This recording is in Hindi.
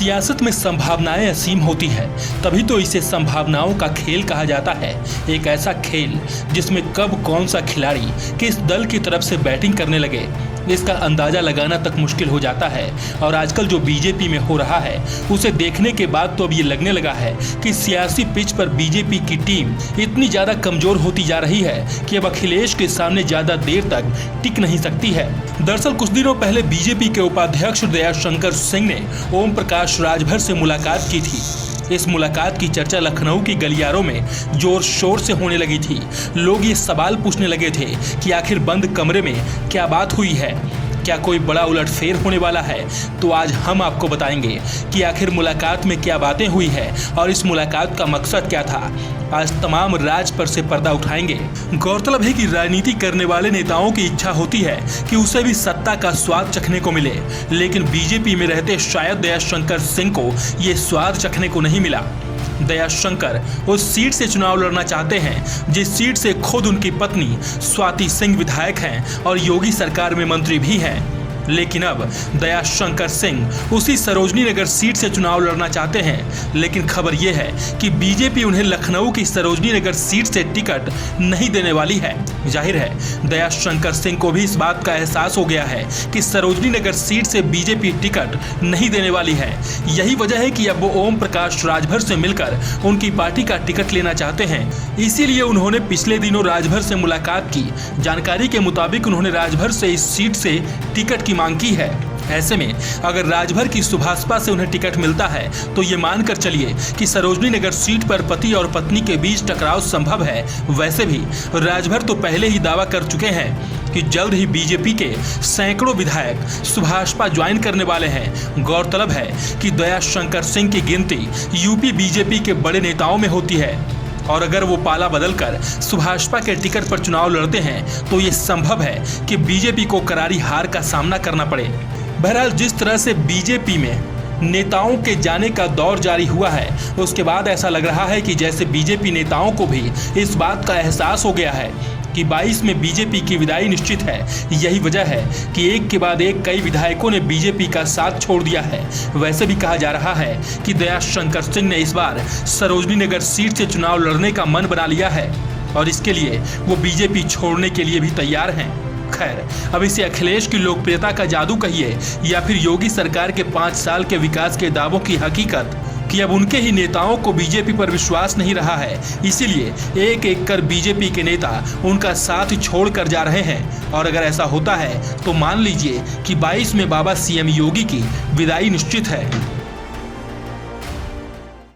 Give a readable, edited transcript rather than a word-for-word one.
सियासत में संभावनाएं असीम होती है, तभी तो इसे संभावनाओं का खेल कहा जाता है। एक ऐसा खेल जिसमें कब कौन सा खिलाड़ी किस दल की तरफ से बैटिंग करने लगे, इसका अंदाजा लगाना तक मुश्किल हो जाता है। और आजकल जो बीजेपी में हो रहा है उसे देखने के बाद तो अब ये लगने लगा है कि सियासी पिच पर बीजेपी की टीम इतनी ज्यादा कमजोर होती जा रही है कि अब अखिलेश के सामने ज्यादा देर तक टिक नहीं सकती है। दरअसल कुछ दिनों पहले बीजेपी के उपाध्यक्ष दयाशंकर सिंह ने ओम प्रकाश राजभर से मुलाकात की थी। इस मुलाकात की चर्चा लखनऊ की गलियारों में जोर शोर से होने लगी थी। लोग ये सवाल पूछने लगे थे कि आखिर बंद कमरे में क्या बात हुई है, क्या कोई बड़ा उलटफेर होने वाला है। तो आज हम आपको बताएंगे कि आखिर मुलाकात में क्या बातें हुई है और इस मुलाकात का मकसद क्या था। आज तमाम राज पर से पर्दा उठाएंगे। गौरतलब है कि राजनीति करने वाले नेताओं की इच्छा होती है कि उसे भी सत्ता का स्वाद चखने को मिले, लेकिन बीजेपी में रहते शायद दयाशंकर सिंह को ये स्वाद चखने को नहीं मिला। दयाशंकर उस सीट से चुनाव लड़ना चाहते हैं जिस सीट से खुद उनकी पत्नी स्वाति सिंह विधायक हैं और योगी सरकार में मंत्री भी हैं। लेकिन अब दयाशंकर सिंह उसी सरोजनी नगर सीट से चुनाव लड़ना चाहते हैं, लेकिन खबर यह है कि बीजेपी उन्हें लखनऊ की सरोजनी नगर सीट से टिकट नहीं देने वाली है। जाहिर है दयाशंकर सिंह को भी इस बात का एहसास हो गया है कि सरोजनी नगर सीट से बीजेपी टिकट नहीं देने वाली है। यही वजह है कि अब वो ओम प्रकाश राजभर से मिलकर उनकी पार्टी का टिकट लेना चाहते हैं। इसीलिए उन्होंने पिछले दिनों राजभर से मुलाकात की। जानकारी के मुताबिक उन्होंने राजभर से इस सीट से टिकट की मांग की है। ऐसे में अगर राजभर की सुभाषपा से उन्हें टिकट मिलता है तो ये मानकर चलिए कि सरोजनी नगर सीट पर पति और पत्नी के बीच टकराव संभव है। वैसे भी राजभर तो पहले ही दावा कर चुके हैं कि जल्द ही बीजेपी के सैकड़ों विधायक सुभाषपा ज्वाइन करने वाले हैं। गौरतलब है कि दयाशंकर सिंह की गिनती यूपी बीजेपी के बड़े नेताओं में होती है और अगर वो पाला बदलकर सुभाषपा के टिकट पर चुनाव लड़ते हैं तो ये संभव है कि बीजेपी को करारी हार का सामना करना पड़े। बहरहाल जिस तरह से बीजेपी में नेताओं के जाने का दौर जारी हुआ है उसके बाद ऐसा लग रहा है कि जैसे बीजेपी नेताओं को भी इस बात का एहसास हो गया है कि 22 में बीजेपी की विदाई निश्चित है। यही वजह है कि एक के बाद एक कई विधायकों ने बीजेपी का साथ छोड़ दिया है। वैसे भी कहा जा रहा है कि दयाशंकर सिंह ने इस बार सरोजनी नगर सीट से चुनाव लड़ने का मन बना लिया है और इसके लिए वो बीजेपी छोड़ने के लिए भी तैयार हैं। खैर, अब इसे अखिलेश की लोकप्रियता का जादू कहिए या फिर योगी सरकार के 5 साल के विकास के दावों की हकीकत कि अब उनके ही नेताओं को बीजेपी पर विश्वास नहीं रहा है, इसीलिए एक एक कर बीजेपी के नेता उनका साथ छोड़ कर जा रहे हैं। और अगर ऐसा होता है तो मान लीजिए कि 22 में बाबा सीएम योगी की विदाई निश्चित है।